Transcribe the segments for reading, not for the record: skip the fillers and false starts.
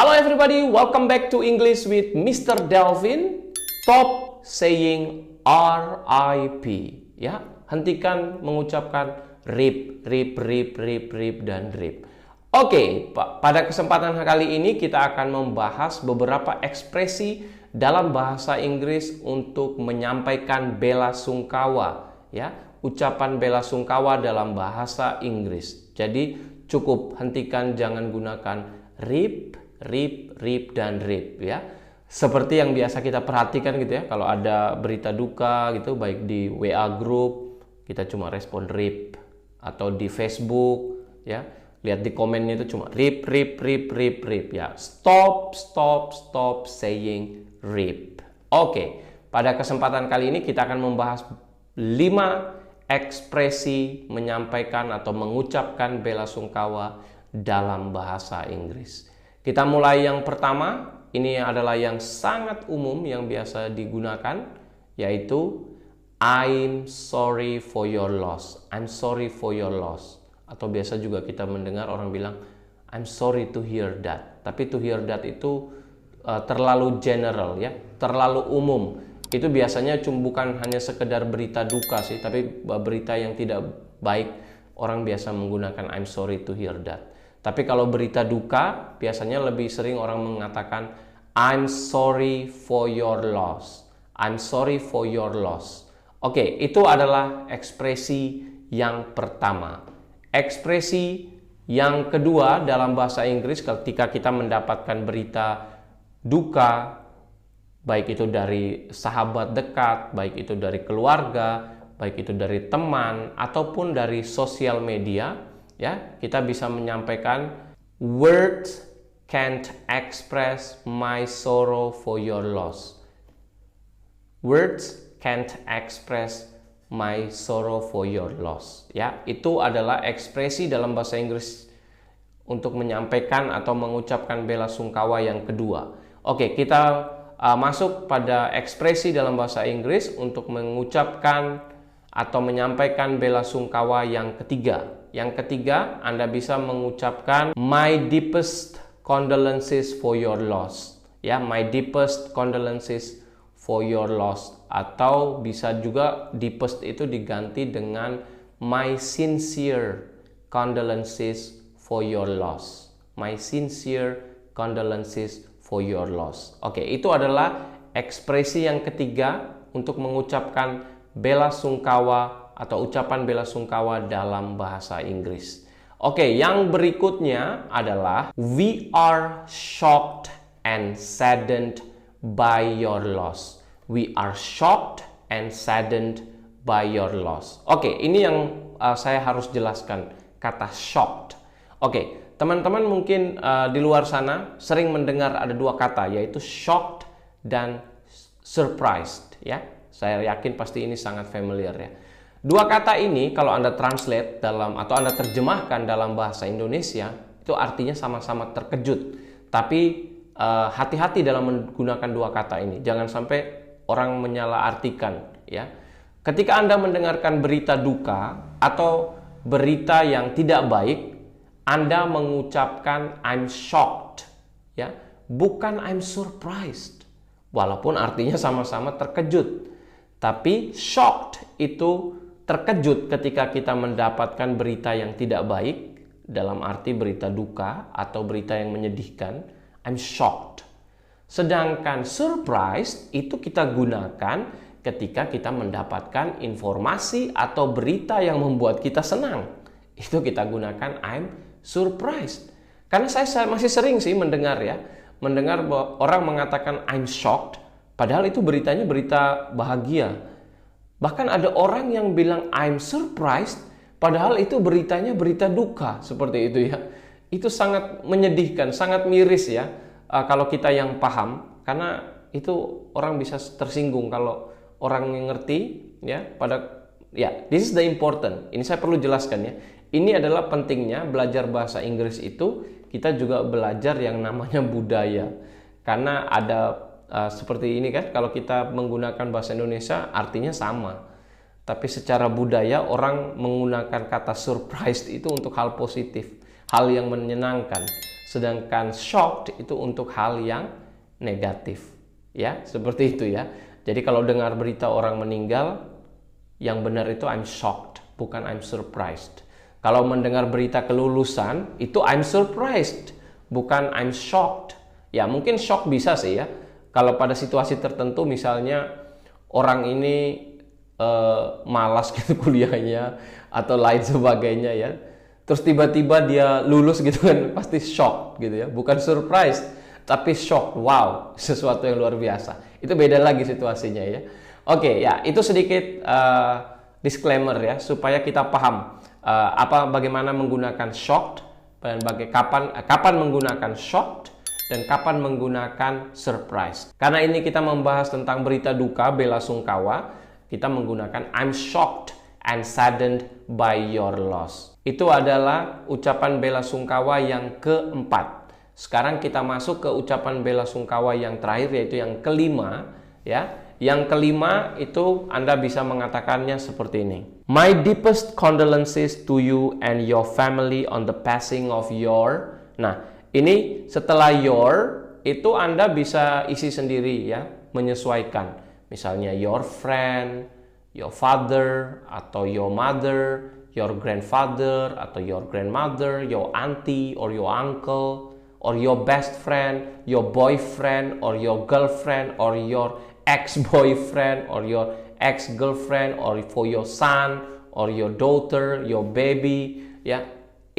Hello everybody, welcome back to English with Mr. Delvin. Stop saying RIP. Ya, hentikan mengucapkan RIP, dan RIP. Oke, pada kesempatan kali ini kita akan membahas beberapa ekspresi dalam bahasa Inggris untuk menyampaikan bela sungkawa. Ya, ucapan bela sungkawa dalam bahasa Inggris. Jadi cukup hentikan, jangan gunakan RIP, dan RIP ya. Seperti yang biasa kita perhatikan gitu ya, kalau ada berita duka gitu, baik di WA group, kita cuma respon RIP, atau di Facebook ya, lihat di komennya itu cuma RIP ya. Stop saying RIP. Oke, pada kesempatan kali ini kita akan membahas 5 ekspresi menyampaikan atau mengucapkan bela sungkawa dalam bahasa Inggris. Kita mulai yang pertama. Ini adalah yang sangat umum yang biasa digunakan, yaitu I'm sorry for your loss. I'm sorry for your loss. Atau biasa juga kita mendengar orang bilang I'm sorry to hear that. Tapi to hear that itu terlalu general ya, terlalu umum. Itu biasanya bukan hanya sekedar berita duka sih, tapi berita yang tidak baik orang biasa menggunakan I'm sorry to hear that. Tapi kalau berita duka, biasanya lebih sering orang mengatakan I'm sorry for your loss. I'm sorry for your loss. Oke, itu adalah ekspresi yang pertama. Ekspresi yang kedua dalam bahasa Inggris ketika kita mendapatkan berita duka, baik itu dari sahabat dekat, baik itu dari keluarga, baik itu dari teman, ataupun dari sosial media, ya, kita bisa menyampaikan words can't express my sorrow for your loss. Words can't express my sorrow for your loss. Ya, itu adalah ekspresi dalam bahasa Inggris untuk menyampaikan atau mengucapkan bela sungkawa yang kedua. Oke, kita masuk pada ekspresi dalam bahasa Inggris untuk mengucapkan atau menyampaikan bela sungkawa yang ketiga. Yang ketiga, Anda bisa mengucapkan my deepest condolences for your loss. Ya, my deepest condolences for your loss. Atau bisa juga deepest itu diganti dengan my sincere condolences for your loss. My sincere condolences for your loss. Oke, itu adalah ekspresi yang ketiga untuk mengucapkan bela sungkawa atau ucapan bela sungkawa dalam bahasa Inggris. Oke, yang berikutnya adalah we are shocked and saddened by your loss. We are shocked and saddened by your loss. Oke, ini yang saya harus jelaskan, kata shocked. Oke, teman-teman mungkin di luar sana sering mendengar ada dua kata, yaitu shocked dan surprised ya. Saya yakin pasti ini sangat familiar ya. Dua kata ini kalau Anda translate dalam atau Anda terjemahkan dalam bahasa Indonesia, itu artinya sama-sama terkejut. Tapi hati-hati dalam menggunakan dua kata ini. Jangan sampai orang menyalahartikan ya. Ketika Anda mendengarkan berita duka atau berita yang tidak baik, Anda mengucapkan I'm shocked ya, bukan I'm surprised. Walaupun artinya sama-sama terkejut. Tapi shocked itu terkejut ketika kita mendapatkan berita yang tidak baik, dalam arti berita duka atau berita yang menyedihkan, I'm shocked. Sedangkan surprised itu kita gunakan ketika kita mendapatkan informasi atau berita yang membuat kita senang. Itu kita gunakan I'm surprised. Karena saya masih sering sih mendengar orang mengatakan I'm shocked, padahal itu beritanya berita bahagia. Bahkan ada orang yang bilang I'm surprised, padahal itu beritanya berita duka, seperti itu ya. Itu sangat menyedihkan, sangat miris ya, kalau kita yang paham, karena itu orang bisa tersinggung kalau orang yang ngerti ya. This is the important. Ini saya perlu jelaskan ya. Ini adalah pentingnya belajar bahasa Inggris itu, kita juga belajar yang namanya budaya. Karena ada seperti ini kan, kalau kita menggunakan bahasa Indonesia artinya sama, tapi secara budaya orang menggunakan kata surprise itu untuk hal positif, hal yang menyenangkan. Sedangkan shocked itu untuk hal yang negatif. Ya, seperti itu ya. Jadi kalau dengar berita orang meninggal, yang benar itu I'm shocked, bukan I'm surprised. Kalau mendengar berita kelulusan, itu I'm surprised, bukan I'm shocked. Ya, mungkin shock bisa sih ya. Kalau pada situasi tertentu misalnya orang ini malas gitu kuliahnya atau lain sebagainya ya. Terus tiba-tiba dia lulus gitu kan, pasti shock gitu ya. Bukan surprise, tapi shock. Wow, sesuatu yang luar biasa. Itu beda lagi situasinya ya. Oke, ya itu sedikit disclaimer ya supaya kita paham bagaimana menggunakan shocked dan kapan menggunakan shocked dan kapan menggunakan surprise. Karena ini kita membahas tentang berita duka, bela sungkawa, kita menggunakan I'm shocked and saddened by your loss. Itu adalah ucapan bela sungkawa yang keempat. Sekarang kita masuk ke ucapan bela sungkawa yang terakhir, yaitu yang kelima ya. Yang kelima itu Anda bisa mengatakannya seperti ini. My deepest condolences to you and your family on the passing of your. Nah, ini setelah your itu Anda bisa isi sendiri ya, menyesuaikan. Misalnya your friend, your father, atau your mother, your grandfather, atau your grandmother, your auntie or your uncle, or your best friend, your boyfriend, or your girlfriend, or your ex-boyfriend, or your ex-girlfriend, or for your son, or your daughter, your baby, ya.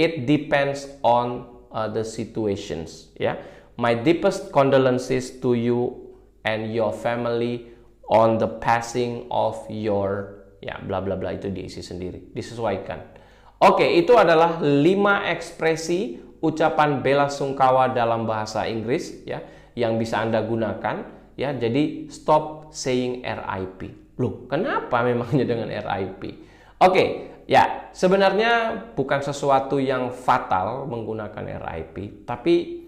It depends on the situations, ya. My deepest condolences to you and your family on the passing of your, ya, bla bla bla, itu diisi sendiri, disesuaikan. Oke, itu adalah 5 ekspresi ucapan bela sungkawa dalam bahasa Inggris ya yang bisa Anda gunakan. Ya, jadi stop saying RIP. Loh, kenapa memangnya dengan RIP? Oke, ya sebenarnya bukan sesuatu yang fatal menggunakan RIP, tapi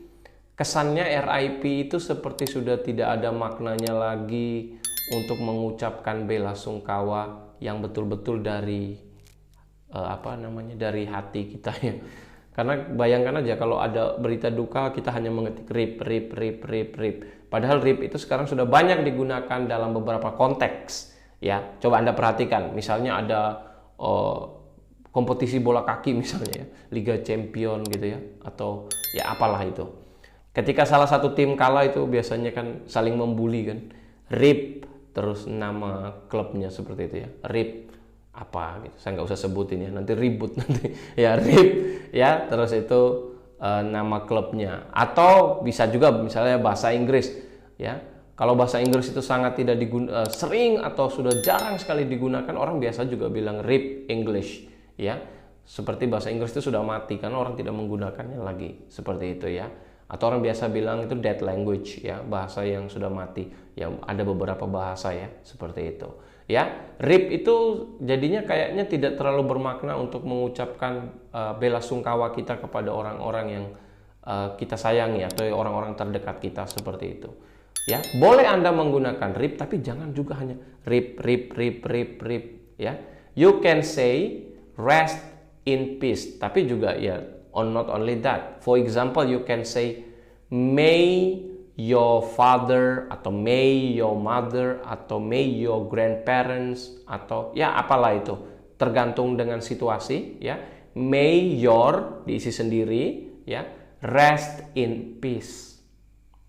kesannya RIP itu seperti sudah tidak ada maknanya lagi untuk mengucapkan bela sungkawa yang betul-betul dari dari hati kita ya. Karena bayangkan aja kalau ada berita duka kita hanya mengetik RIP. Padahal RIP itu sekarang sudah banyak digunakan dalam beberapa konteks ya. Coba Anda perhatikan, misalnya ada kompetisi bola kaki misalnya ya, Liga Champion gitu ya, atau ya apalah itu. Ketika salah satu tim kalah itu biasanya kan saling membuli kan. RIP terus nama klubnya seperti itu ya. RIP apa gitu, saya nggak usah sebutin ya, nanti ribut nanti ya. RIP ya, terus itu nama klubnya. Atau bisa juga misalnya bahasa Inggris ya, kalau bahasa Inggris itu sangat tidak sering atau sudah jarang sekali digunakan, orang biasa juga bilang RIP English ya, seperti bahasa Inggris itu sudah mati karena orang tidak menggunakannya lagi, seperti itu ya. Atau orang biasa bilang itu dead language ya, bahasa yang sudah mati ya. Ada beberapa bahasa ya seperti itu ya. RIP itu jadinya kayaknya tidak terlalu bermakna untuk mengucapkan bela sungkawa kita kepada orang-orang yang kita sayangi atau orang-orang terdekat kita, seperti itu ya. Boleh Anda menggunakan RIP, tapi jangan juga hanya RIP ya. You can say rest in peace, tapi juga ya not only that. For example, you can say may your father, atau may your mother, atau may your grandparents, atau ya apalah itu, tergantung dengan situasi ya. May your diisi sendiri ya, rest in peace.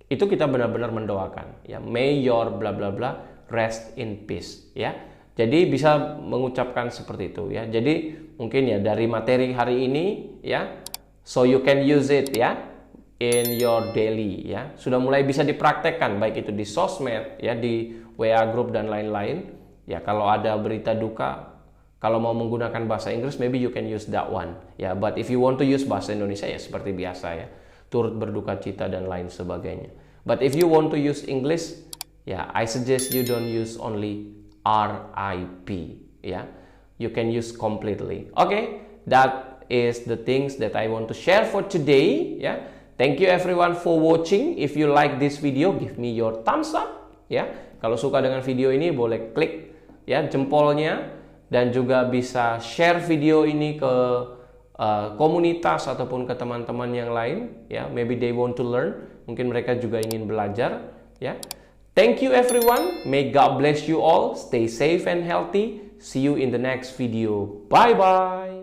Itu kita benar-benar mendoakan ya, may your bla bla bla rest in peace ya. Jadi bisa mengucapkan seperti itu ya. Jadi mungkin ya dari materi hari ini ya, so you can use it ya in your daily ya. Sudah mulai bisa dipraktekkan baik itu di sosmed ya, di WA group dan lain-lain ya. Kalau ada berita duka, kalau mau menggunakan bahasa Inggris, maybe you can use that one ya. But if you want to use bahasa Indonesia ya seperti biasa ya, turut berduka cita dan lain sebagainya. But if you want to use English ya, I suggest you don't use only RIP ya. You can use completely. Okay, that is the things that I want to share for today ya. Thank you everyone for watching. If you like this video, give me your thumbs up ya. Kalau suka dengan video ini boleh klik ya jempolnya, dan juga bisa share video ini ke komunitas ataupun ke teman-teman yang lain, ya. Maybe they want to learn. Mungkin mereka juga ingin belajar, ya. Thank you everyone. May God bless you all. Stay safe and healthy. See you in the next video. Bye bye.